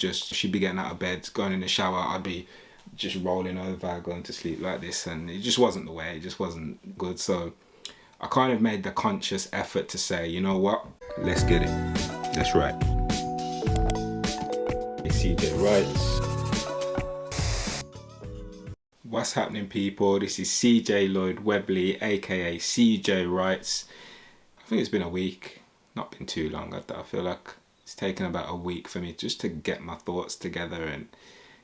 Just she'd be getting out of bed, going in the shower, I'd be just rolling over, going to sleep like this, and it just wasn't the way, it just wasn't good. So I kind of made the conscious effort to say, you know what, let's get it, let's write. CJ writes. What's happening, people? This is CJ Lloyd Webley, aka CJ Writes. I think it's been a week, not been too long. I feel like it's taken about a week for me just to get my thoughts together and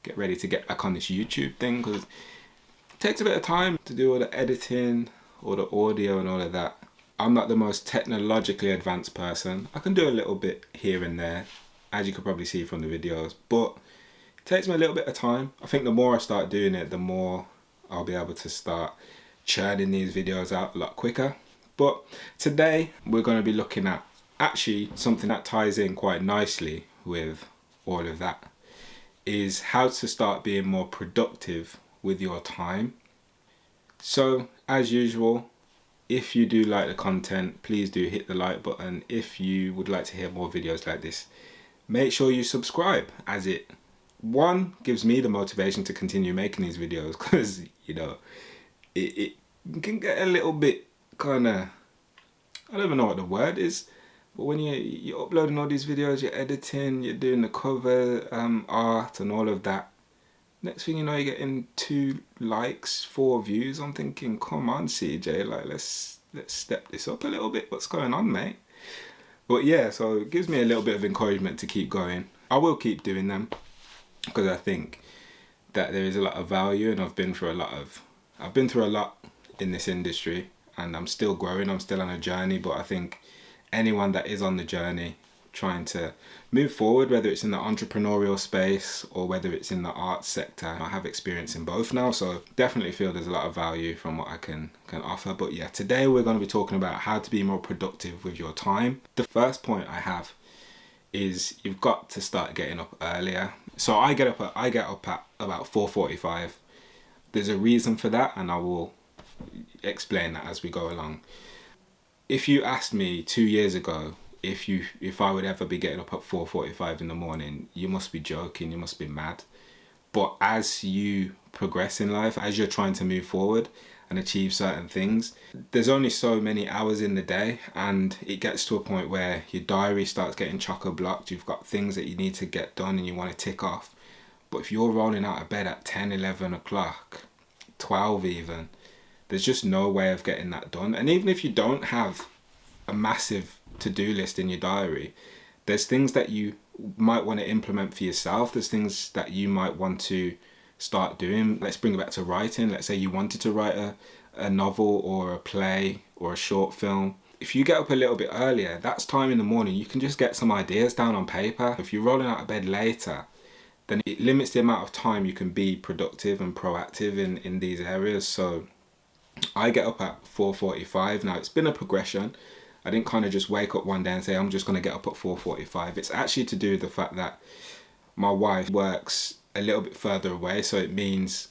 get ready to get back on this YouTube thing, because it takes a bit of time to do all the editing, all the audio and all of that. I'm not the most technologically advanced person. I can do a little bit here and there, as you could probably see from the videos, but it takes me a little bit of time. I think the more I start doing it, the more I'll be able to start churning these videos out a lot quicker. But today we're going to be looking at actually something that ties in quite nicely with all of that, is how to start being more productive with your time. So as usual, if you do like the content, please do hit the like button. If you would like to hear more videos like this, make sure you subscribe, as it one gives me the motivation to continue making these videos, because you know it can get a little bit kind of, I don't even know what the word is, but when you're uploading all these videos, you're editing, you're doing the cover art and all of that, next thing you know, you're getting 2 likes, 4 views. I'm thinking, come on CJ, like let's step this up a little bit. What's going on, mate? But yeah, so it gives me a little bit of encouragement to keep going. I will keep doing them because I think that there is a lot of value, and I've been through a lot in this industry, and I'm still growing, I'm still on a journey. But I think anyone that is on the journey trying to move forward, whether it's in the entrepreneurial space or whether it's in the arts sector, I have experience in both now, so definitely feel there's a lot of value from what I can offer. But yeah, today we're going to be talking about how to be more productive with your time. The first point I have is you've got to start getting up earlier. So I get up at about 4:45. There's a reason for that, and I will explain that as we go along. If you asked me 2 years ago if I would ever be getting up at 4:45 in the morning, you must be joking, you must be mad. But as you progress in life, as you're trying to move forward and achieve certain things, there's only so many hours in the day, and it gets to a point where your diary starts getting chock-a-blocked. You've got things that you need to get done and you want to tick off. But if you're rolling out of bed at 10, 11 o'clock, 12 even, there's just no way of getting that done. And even if you don't have a massive to-do list in your diary, there's things that you might want to implement for yourself. There's things that you might want to start doing. Let's bring it back to writing. Let's say you wanted to write a novel or a play or a short film. If you get up a little bit earlier, that's time in the morning. You can just get some ideas down on paper. If you're rolling out of bed later, then it limits the amount of time you can be productive and proactive in these areas. So I get up at 4:45. Now, it's been a progression. I didn't kind of just wake up one day and say, I'm just going to get up at 4:45. It's actually to do with the fact that my wife works a little bit further away. So it means,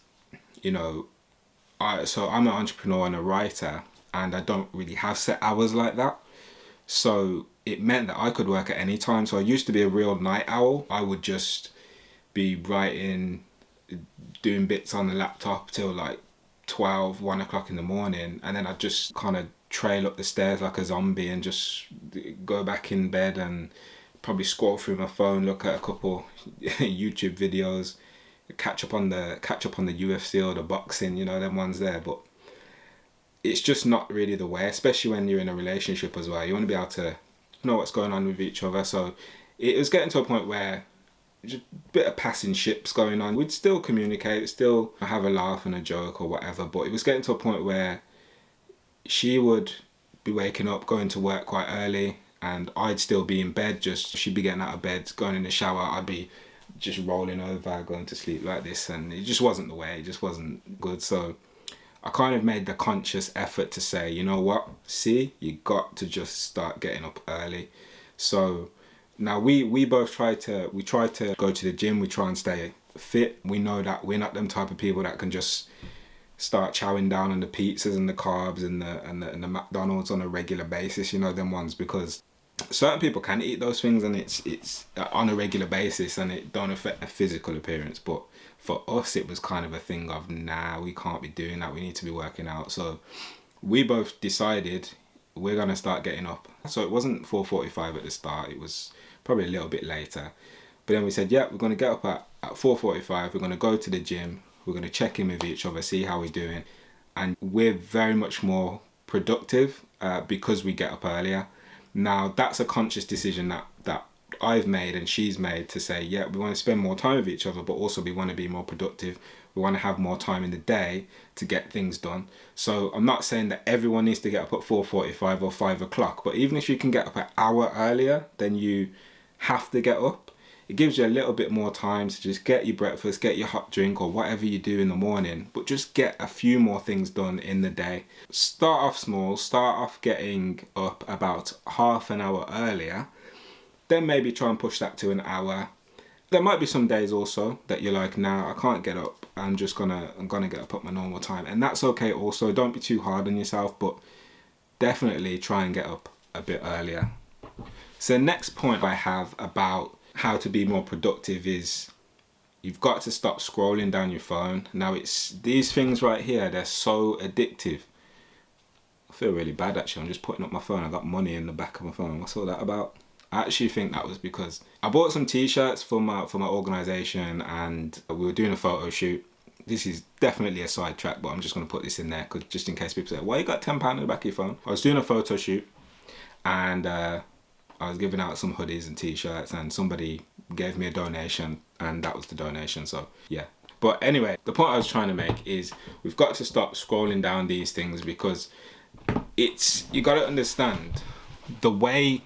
you know, so I'm an entrepreneur and a writer, and I don't really have set hours like that. So it meant that I could work at any time. So I used to be a real night owl. I would just be writing, doing bits on the laptop till like 12, 1 o'clock in the morning, and then I'd just kind of trail up the stairs like a zombie and just go back in bed and probably scroll through my phone, look at a couple YouTube videos, catch up on the UFC or the boxing, you know, them ones there. But it's just not really the way, especially when you're in a relationship as well. You want to be able to know what's going on with each other. So it was getting to a point where just a bit of passing ships going on. We'd still communicate, still have a laugh and a joke or whatever, but it was getting to a point where she would be waking up, going to work quite early, and I'd still be in bed. She'd be getting out of bed, going in the shower, I'd be just rolling over, going to sleep like this, and it just wasn't the way, it just wasn't good. So I kind of made the conscious effort to say, you know what, see, you got to just start getting up early. So now we both try to go to the gym, we try and stay fit. We know that we're not them type of people that can just start chowing down on the pizzas and the carbs and the McDonald's on a regular basis, you know, them ones, because certain people can eat those things and it's on a regular basis and it don't affect their physical appearance. But for us, it was kind of a thing of, nah, we can't be doing that. We need to be working out. So we both decided we're going to start getting up. So it wasn't 4:45 at the start. It was probably a little bit later. But then we said, yeah, we're going to get up at 4:45. We're going to go to the gym. We're going to check in with each other, see how we're doing. And we're very much more productive because we get up earlier. Now, that's a conscious decision that I've made and she's made, to say, yeah, we want to spend more time with each other, but also we want to be more productive. We want to have more time in the day to get things done. So I'm not saying that everyone needs to get up at 4:45 or 5 o'clock, but even if you can get up an hour earlier than you have to get up, it gives you a little bit more time to just get your breakfast, get your hot drink or whatever you do in the morning, but just get a few more things done in the day. Start off small, start off getting up about half an hour earlier, then maybe try and push that to an hour. There might be some days also that you're like, nah, I can't get up. I'm gonna get up at my normal time. And that's okay also. Don't be too hard on yourself, but definitely try and get up a bit earlier. So the next point I have about how to be more productive is you've got to stop scrolling down your phone. Now, it's these things right here, they're so addictive. I feel really bad actually. I'm just putting up my phone. I got money in the back of my phone. What's all that about? I actually think that was because I bought some t-shirts for my organisation and we were doing a photo shoot. This is definitely a sidetrack, but I'm just going to put this in there because just in case people say, why you got £10 in the back of your phone? I was doing a photo shoot and I was giving out some hoodies and t-shirts and somebody gave me a donation and that was the donation. So yeah. But anyway, the point I was trying to make is we've got to stop scrolling down these things because you got to understand the way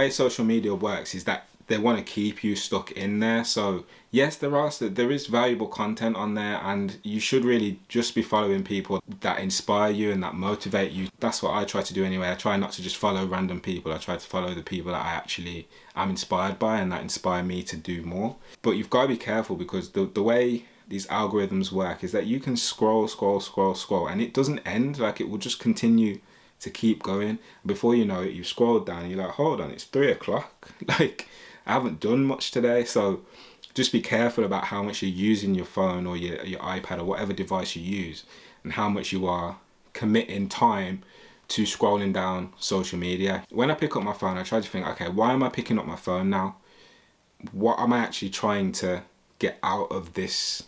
social media works is that they want to keep you stuck in there. So yes, there is valuable content on there and you should really just be following people that inspire you and that motivate you. That's what I try to do anyway. I try not to just follow random people. I try to follow the people that I actually am inspired by and that inspire me to do more. But you've got to be careful because the way these algorithms work is that you can scroll and it doesn't end. Like, it will just continue to keep going. Before you know it, you've scrolled down and you're like, hold on, it's 3 o'clock. Like, I haven't done much today. So just be careful about how much you're using your phone or your iPad or whatever device you use and how much you are committing time to scrolling down social media. When I pick up my phone, I try to think, okay, why am I picking up my phone now? What am I actually trying to get out of this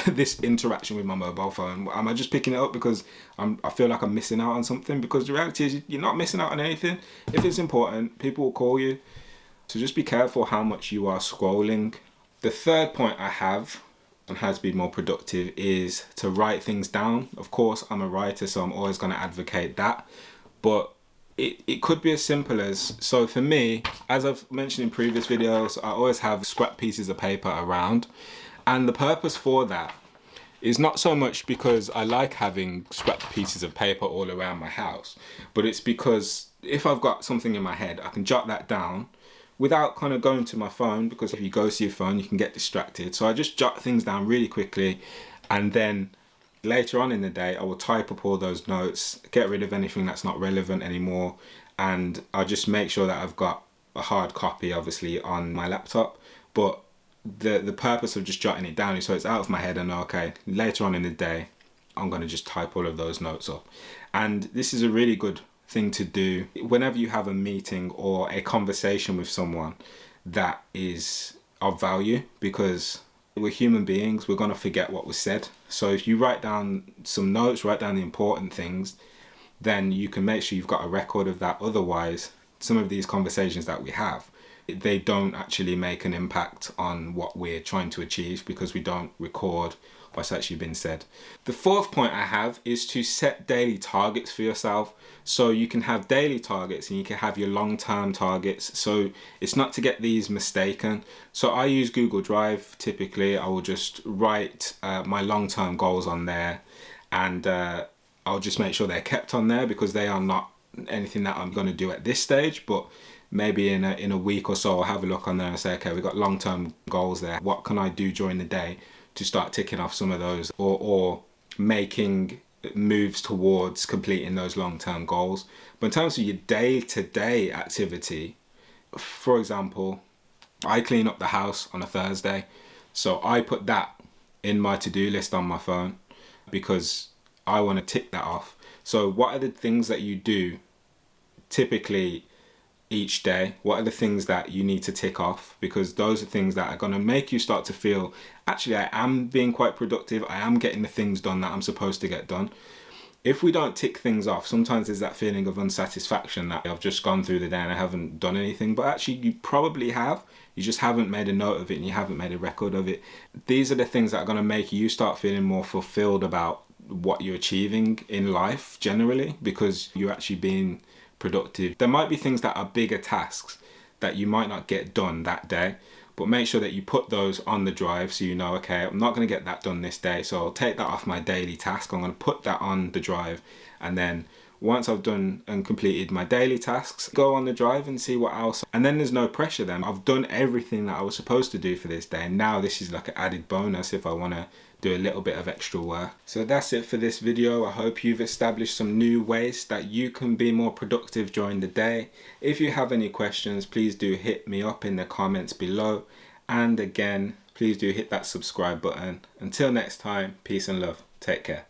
this interaction with my mobile phone? Am I just picking it up because I feel like I'm missing out on something? Because the reality is you're not missing out on anything. If it's important, people will call you. So just be careful how much you are scrolling. The third point I have on how to be more productive is to write things down. Of course, I'm a writer, so I'm always going to advocate that. But it could be as simple as, so for me, as I've mentioned in previous videos, I always have scrap pieces of paper around. And the purpose for that is not so much because I like having scrap pieces of paper all around my house, but it's because if I've got something in my head, I can jot that down without kind of going to my phone, because if you go to your phone, you can get distracted. So I just jot things down really quickly, and then later on in the day, I will type up all those notes, get rid of anything that's not relevant anymore, and I'll just make sure that I've got a hard copy, obviously, on my laptop. But the purpose of just jotting it down is so it's out of my head and okay, later on in the day, I'm going to just type all of those notes up. And this is a really good thing to do whenever you have a meeting or a conversation with someone that is of value, because we're human beings, we're going to forget what was said. So if you write down some notes, write down the important things, then you can make sure you've got a record of that. Otherwise, some of these conversations that we have, they don't actually make an impact on what we're trying to achieve because we don't record what's actually been said. The fourth point I have is to set daily targets for yourself. So you can have daily targets and you can have your long-term targets. So it's not to get these mistaken. So I use Google Drive. Typically, I will just write my long-term goals on there, and I'll just make sure they're kept on there because they are not anything that I'm going to do at this stage, but maybe in a week or so I'll have a look on there and say, okay, we've got long-term goals there. What can I do during the day to start ticking off some of those, or making moves towards completing those long-term goals. But in terms of your day-to-day activity, for example, I clean up the house on a Thursday, so I put that in my to-do list on my phone because I want to tick that off. So what are the things that you do typically each day? What are the things that you need to tick off? Because those are things that are going to make you start to feel, actually, I am being quite productive. I am getting the things done that I'm supposed to get done. If we don't tick things off, sometimes there's that feeling of unsatisfaction that I've just gone through the day and I haven't done anything. But actually, you probably have. You just haven't made a note of it and you haven't made a record of it. These are the things that are going to make you start feeling more fulfilled about what you're achieving in life generally, because you're actually being productive. There might be things that are bigger tasks that you might not get done that day, but make sure that you put those on the drive so you know, okay, I'm not going to get that done this day, so I'll take that off my daily task. I'm going to put that on the drive, and then once I've done and completed my daily tasks, go on the drive and see what else. And then there's no pressure then. I've done everything that I was supposed to do for this day, and now this is like an added bonus if I want to do a little bit of extra work. So that's it for this video. I hope you've established some new ways that you can be more productive during the day. If you have any questions, please do hit me up in the comments below. And again, please do hit that subscribe button. Until next time, peace and love. Take care.